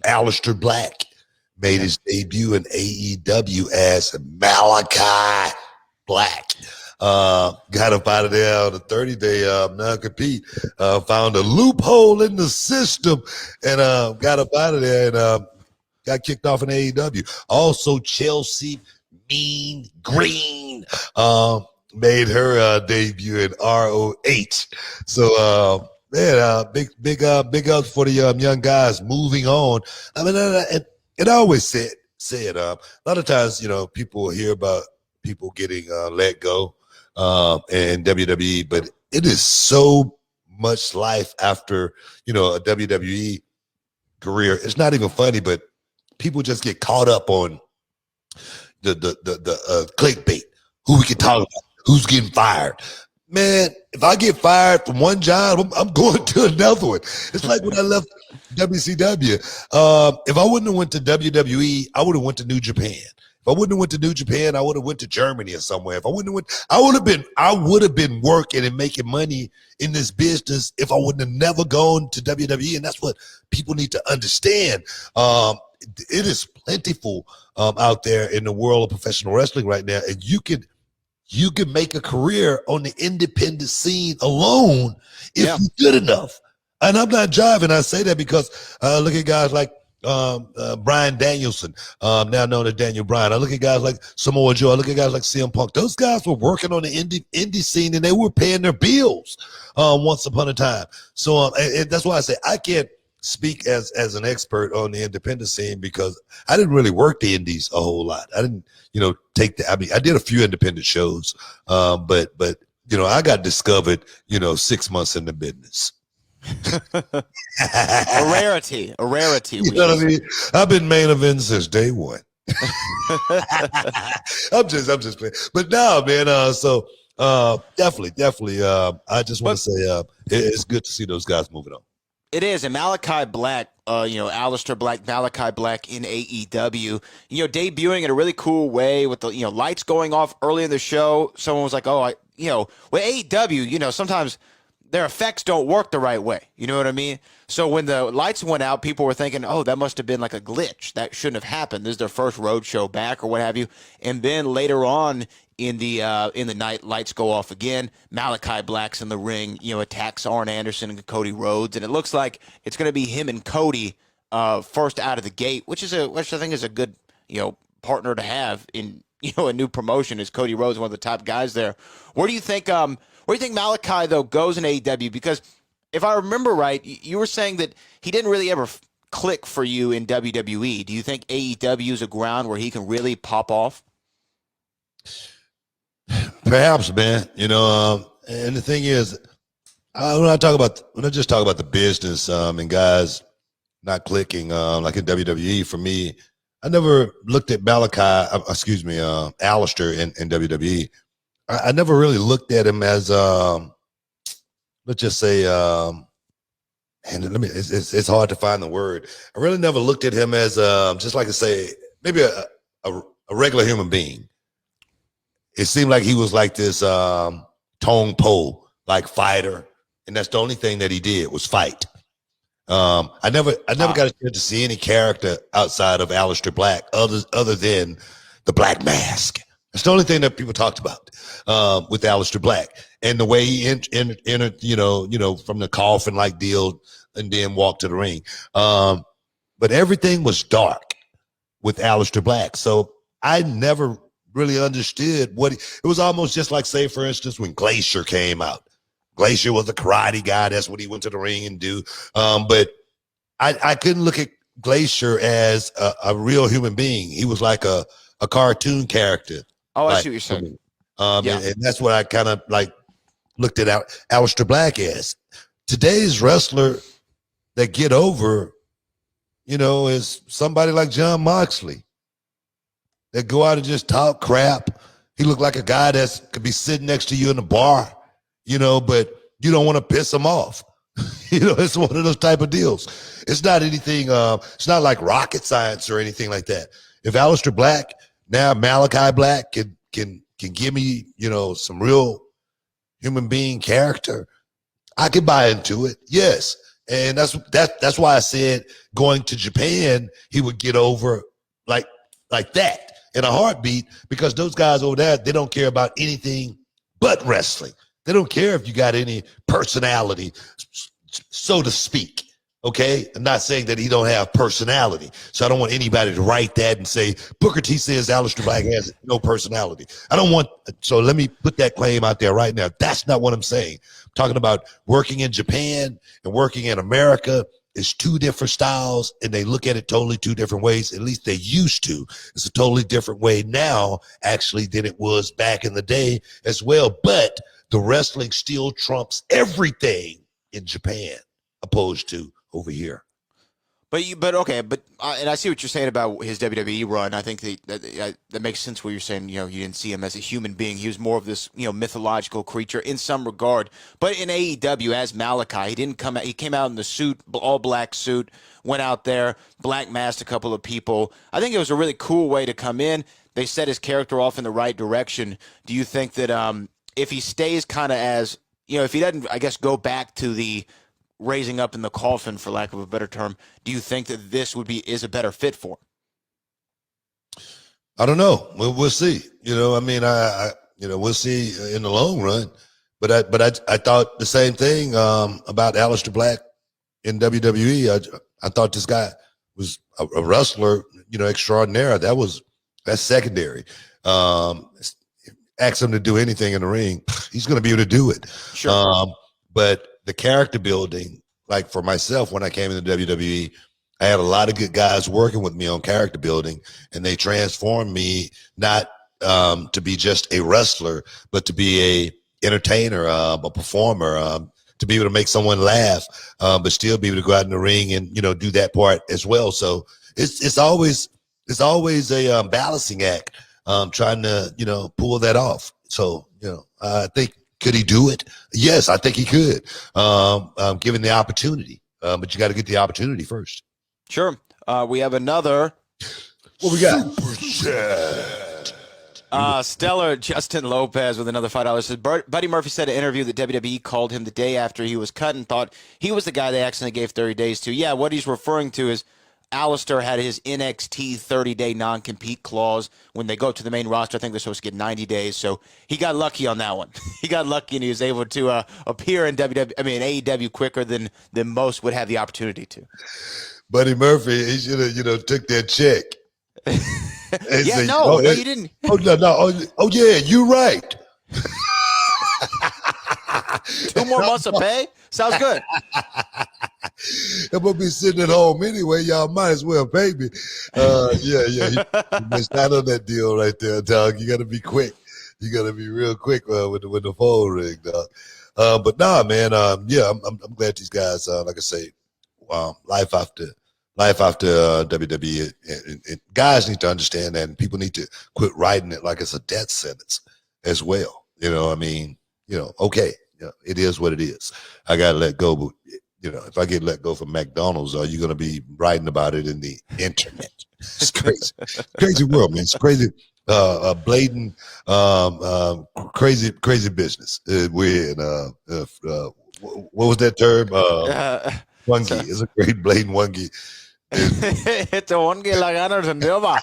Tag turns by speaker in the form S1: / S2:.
S1: Aleister Black made his debut in AEW as Malakai Black. Got up out of there on a 30-day non-compete, found a loophole in the system, and got up out of there and got kicked off in AEW. Also, Chelsea Mean Green made her debut in ROH. So, man, big ups for the young guys moving on. I mean, and I always said a lot of times, you know, people hear about people getting let go in WWE, but it is so much life after, you know, a WWE career. It's not even funny, but people just get caught up on the clickbait. Who we can talk about, who's getting fired. Man, if I get fired from one job, I'm going to another one. It's like when I left WCW. If I wouldn't have went to WWE, I would have went to New Japan. If I wouldn't have went to New Japan, I would have went to Germany or somewhere. If I wouldn't have went, I would have been working and making money in this business if I wouldn't have never gone to WWE. And that's what people need to understand. It is plentiful out there in the world of professional wrestling right now, and you can make a career on the independent scene alone if you're good enough. And I'm not jiving. I say that because look at guys like Bryan Danielson, now known as Daniel Bryan. I look at guys like Samoa Joe. I look at guys like CM Punk. Those guys were working on the indie scene, and they were paying their bills once upon a time. So and that's why I say I can't speak as an expert on the independent scene because I didn't really work the indies a whole lot. I didn't, you know, I did a few independent shows, but you know, I got discovered, you know, 6 months in the business.
S2: a rarity.
S1: You know what I mean? I've been main event since day one. I'm just playing. But no, man. So definitely. I just want to say it's good to see those guys moving on.
S2: It is, and Malakai Black, you know, Aleister Black, Malakai Black in AEW, you know, debuting in a really cool way with the, you know, lights going off early in the show. Someone was like, with AEW, you know, sometimes their effects don't work the right way. You know what I mean? So when the lights went out, people were thinking, oh, that must have been like a glitch. That shouldn't have happened. This is their first road show back or what have you. And then later on in the night, lights go off again. Malakai Black's in the ring, you know, attacks Arn Anderson and Cody Rhodes. And it looks like it's going to be him and Cody first out of the gate, which I think is a good, you know, partner to have in, you know, a new promotion. Is Cody Rhodes one of the top guys there? Where do you think Malakai, though, goes in AEW? Because if I remember right, you were saying that he didn't really ever click for you in WWE. Do you think AEW is a ground where he can really pop off?
S1: Perhaps, man. You know, and the thing is, when I just talk about the business and guys not clicking, like in WWE, for me, I never looked at Aleister in WWE. I never really looked at him as, let's just say, it's hard to find the word. I really never looked at him as, just like to say, maybe a regular human being. It seemed like he was like this Tong Po like fighter, and that's the only thing that he did was fight. I never got a chance to see any character outside of Aleister Black other than the Black Mask. That's the only thing that people talked about with Aleister Black, and the way he entered, you know, from the coffin like deal, and then walked to the ring. But everything was dark with Aleister Black, so I never really understood it was almost just like, say, for instance, when Glacier came out. Glacier was a karate guy. That's what he went to the ring and do. But I couldn't look at Glacier as a real human being. He was like a cartoon character.
S2: Oh, I see what you're saying.
S1: And that's what I kind of like looked at Aleister Black as. Today's wrestler that get over, you know, is somebody like John Moxley that go out and just talk crap. He looked like a guy that could be sitting next to you in the bar, you know, but you don't want to piss him off. You know, it's one of those type of deals. It's not anything, it's not like rocket science or anything like that. If Aleister Black, now Malakai Black can give me, you know, some real human being character, I can buy into it. Yes. And that's why I said going to Japan, he would get over like that in a heartbeat, because those guys over there, they don't care about anything but wrestling. They don't care if you got any personality, so to speak. Okay, I'm not saying that he don't have personality, so I don't want anybody to write that and say Booker T says Aleister Black has no personality. I don't want. So let me put that claim out there right now. That's not what I'm saying. I'm talking about working in Japan and working in America is two different styles, and they look at it totally two different ways. At least they used to. It's a totally different way now, actually, than it was back in the day as well. But the wrestling still trumps everything in Japan, opposed to over here.
S2: And I see what you're saying about his WWE run. I think that makes sense. What you're saying, you didn't see him as a human being. He was more of this, mythological creature in some regard. But in AEW, as Malakai, he didn't come out. He came out in the suit, all black suit, went out there, black masked a couple of people. I think it was a really cool way to come in. They set his character off in the right direction. Do you think that if he stays kind of as, if he doesn't, I guess, go back to the raising up in the coffin, for lack of a better term, do you think that this is a better fit for him?
S1: I don't know. We'll see. We'll see in the long run. But I thought the same thing about Aleister Black in WWE. I thought this guy was a wrestler, extraordinaire. That's secondary. Ask him to do anything in the ring, he's going to be able to do it.
S2: Sure.
S1: But the character building, like for myself, when I came into WWE, I had a lot of good guys working with me on character building, and they transformed me not to be just a wrestler, but to be a entertainer, a performer, to be able to make someone laugh, but still be able to go out in the ring and do that part as well. So it's always a balancing act, trying to pull that off. So I think. Could he do it? Yes, I think he could, given the opportunity. But you got to get the opportunity first.
S2: Sure. We have another.
S1: What we got?
S2: Stellar Justin Lopez with another $5. Says Buddy Murphy said in an interview that WWE called him the day after he was cut and thought he was the guy they accidentally gave 30 days to. Yeah, what he's referring to is Aleister had his NXT 30-day non-compete clause. When they go to the main roster, I think they're supposed to get 90 days. So he got lucky on that one. He got lucky, and he was able to appear in AEW quicker than most would have the opportunity to.
S1: Buddy Murphy, he should have, took that check.
S2: No, you didn't.
S1: Oh, yeah, you're right.
S2: 2 more months of pay? Sounds good.
S1: I'm going to be sitting at home anyway. Y'all might as well pay me. Yeah. You missed out on that deal right there, dog. You got to be quick. You got to be real quick with the phone ring, dog. But nah, man. I'm glad these guys, like I say, life after WWE. And guys need to understand that, and people need to quit writing it like it's a death sentence as well. Okay. It is what it is. I got to let go, but if I get let go from McDonald's, are you going to be writing about it in the internet? It's crazy. Crazy world, man. It's crazy, blatant, crazy business. We're in, what was that term? Wongi. It's a great blatant wongi.
S2: It's a wongi like I don't know.